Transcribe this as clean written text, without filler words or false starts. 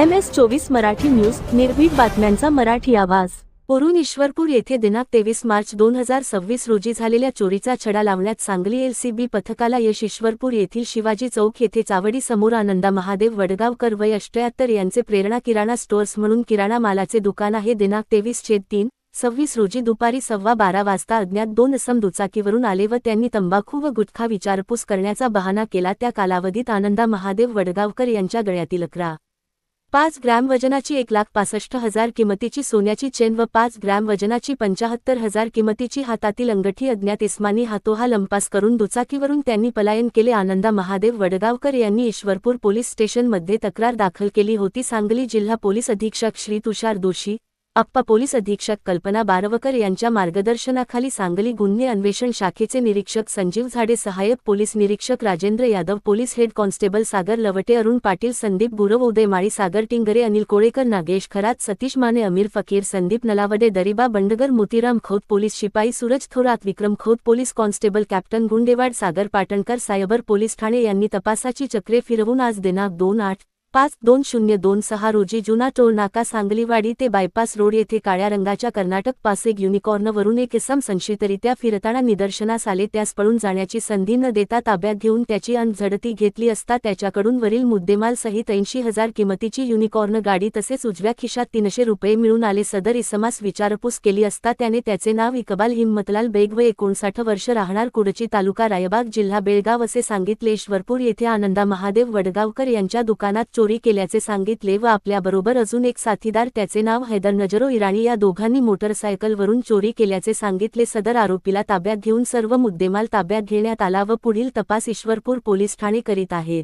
MS24 Marathi news, निर्भीड बातम्यांचा मराठी आवाज. पोरून ईश्वरपूर येथे दिनांक 23 मार्च 2026 रोजी झालेल्या चोरीचा छडा लावण्यात सांगली LCB पथकाला यश. ईश्वरपूर येथील शिवाजी चौक येथे चावडी समोर आनंदा महादेव वडगावकर वय 78 यांचे प्रेरणा किराणा स्टोअर्स म्हणून किराणा मालाचे दुकान आहे. दिनांक 23/3/26 रोजी दुपारी 12:15 वाजता अज्ञात दोन इसम दुचाकीवरून आले व त्यांनी तंबाखू व गुटखा विचारपूस करण्याचा बहाणा केला. त्या कालावधीत आनंदा महादेव वडगावकर यांच्या गळ्यातील 11.5 ग्रॅम वजनाची 1,65,000 किमतीची सोन्याची चेन व 5 ग्रॅम वजनाची 75,000 किमतीची हातातील अंगठी अज्ञात इस्मानी हातोहा लंपास करून दुचाकीवरून त्यांनी पलायन केले. आनंदा महादेव वडगावकर यांनी ईश्वरपूर पोलीस स्टेशनमध्ये तक्रार दाखल केली होती. सांगली जिल्हा पोलीस अधीक्षक श्री तुषार दोशी, अप्पा पोलीस अधीक्षक कल्पना बारवकर यांच्या मार्गदर्शनाखाली सांगली गुन्हे अन्वेषण शाखेचे निरीक्षक संजीव झाडे, सहाय्यक पोलीस निरीक्षक Rajendra Yadav, police head constable Sagar Lavate, Arun Patil, Sandeep Gurav, Uday Mali, Sagar Tingre, Anil Kolekar, Nagesh Kharat, Satish Mane, Amir Fakir, Sandeep Nalawade, Dariba Bandgar, Motiram Khot, police शिपाई Suraj Thorat, Vikram Khot, police constable captain Gundewad, Sagar Patankar, cyber police Thane यांनी तपासाची चक्रे फिरवून आज दिनांक 2/8/2026 रोजी जुना टोल नाका सांगलीवाडी ते बायपास रोड येथे काळ्या रंगाच्या कर्नाटक पासिक युनिकॉर्नवरून एक इसम संशयितरित्या फिरताना निदर्शनास आले. त्यास पळून जाण्याची संधी न देता ताब्यात घेऊन त्याची झडती घेतली असता त्याच्याकडून वरील मुद्देमाल सहित 80,000 किमतीची युनिकॉर्न गाडी तसेच उजव्या खिशात 300 रुपये मिळून आले. सदर इसमास विचारपूस केली असता त्याने त्याचे नाव इकबाल हिम्मतलाल बेग व 59 वर्ष, राहणार कुडची, तालुका रायबाग, जिल्हा बेळगाव असे सांगितले. ईश्वरपूर येथे आनंदा महादेव वडगावकर यांच्या दुकानात चोरी केल्याचे सांगितले व आपल्याबरोबर अजून एक साथीदार, त्याचे नाव हैदर नजरो इराणी, या दोघांनी मोटरसायकलवरून चोरी केल्याचे सांगितले. सदर आरोपीला ताब्यात घेऊन सर्व मुद्देमाल ताब्यात घेण्यात आला व पुढील तपास ईश्वरपूर पोलीस ठाणे करीत आहेत.